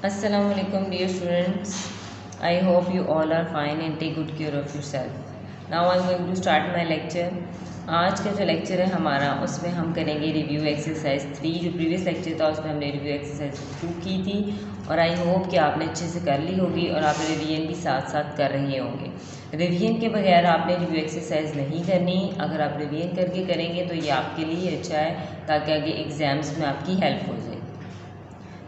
Assalamu alaikum dear students. I hope you all are fine and take good care of yourself. Now I am going to start my lecture. आज का जो lecture है हमारा उसमें हम करेंगे review exercise 3। जो प्रीवियस लेक्चर था उसमें हमने रिव्यू एक्सरसाइज 2 की थी और आई होप कि आपने अच्छे से कर ली होगी और आप रिवीजन भी साथ साथ कर रहे होंगे। रिवीजन के बगैर आपने रिव्यू एक्सरसाइज नहीं करनी। अगर आप रिवीजन करके करेंगे तो ये आपके लिए अच्छा है ताकि आगे एग्ज़ाम्स में आपकी हेल्प हो जाए।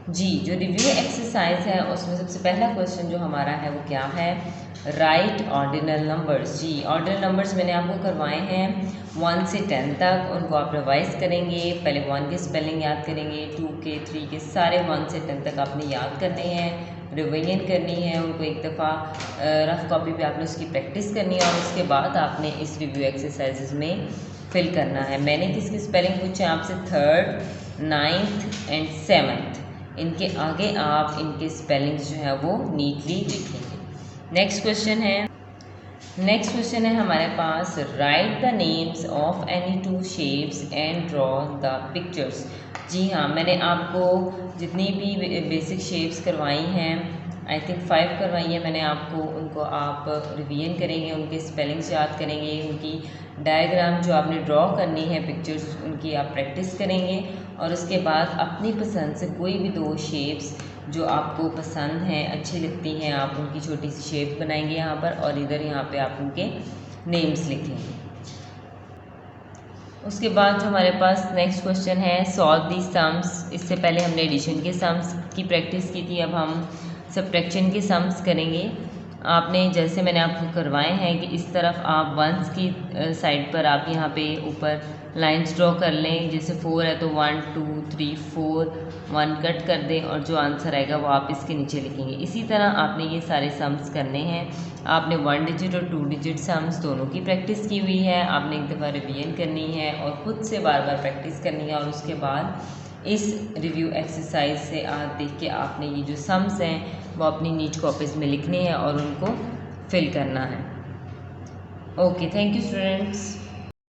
जी, जो रिव्यू एक्सरसाइज है उसमें सबसे पहला क्वेश्चन जो हमारा है वो क्या है, राइट ऑर्डिनल नंबर्स। जी, ऑर्डिनल नंबर्स मैंने आपको करवाए हैं 1 से 10 तक, उनको आप रिवाइज करेंगे। पहले 1 के स्पेलिंग याद करेंगे, 2 के 3 के सारे 1 से 10 तक आपने याद करने हैं, रिवीजन करनी है उनको। एक दफ़ा रफ कॉपी पे आपने उसकी प्रैक्टिस करनी है और उसके बाद आपने इस रिव्यू एक्सरसाइजेज में फिल करना है। मैंने किसकी स्पेलिंग पूछे आपसे, 3rd, 9th एंड 7th। इनके आगे आप इनके स्पेलिंग्स जो है वो नीटली लिखेंगे। नेक्स्ट क्वेश्चन है हमारे पास, write the names of any 2 shapes and draw the pictures. जी हाँ, मैंने आपको जितनी भी बेसिक शेप्स करवाई हैं, आई थिंक 5 करवाई है मैंने आपको, उनको आप रिवीजन करेंगे, उनके स्पेलिंग्स याद करेंगे, उनकी डायग्राम जो आपने ड्रॉ करनी है पिक्चर्स उनकी आप प्रैक्टिस करेंगे और उसके बाद अपनी पसंद से कोई भी 2 शेप्स जो आपको पसंद हैं, अच्छी लगती हैं, आप उनकी छोटी सी शेप बनाएंगे यहाँ पर और इधर यहाँ पे आप उनके नेम्स लिखेंगे। उसके बाद जो हमारे पास नेक्स्ट क्वेश्चन है, सॉल्व दी सम्स। इससे पहले हमने एडिशन के सम्स की प्रैक्टिस की थी, अब हम सब्ट्रैक्शन के सम्स करेंगे। आपने जैसे मैंने आपको करवाए हैं कि इस तरफ आप वंस की साइड पर आप यहाँ पे ऊपर लाइंस ड्रॉ कर लें। जैसे 4 है तो 1 2 3 4 1 कट कर दें और जो आंसर आएगा वो आप इसके नीचे लिखेंगे। इसी तरह आपने ये सारे सम्स करने हैं। आपने 1 डिजिट और 2 डिजिट सम्स दोनों की प्रैक्टिस की हुई है, आपने एक दफ़ा रिवीजन करनी है और ख़ुद से बार बार प्रैक्टिस करनी है और उसके बाद इस रिव्यू एक्सरसाइज से आप देख के आपने ये जो सम्स हैं वो अपनी नीट कॉपीज़ में लिखने हैं और उनको फिल करना है। Okay, thank you students.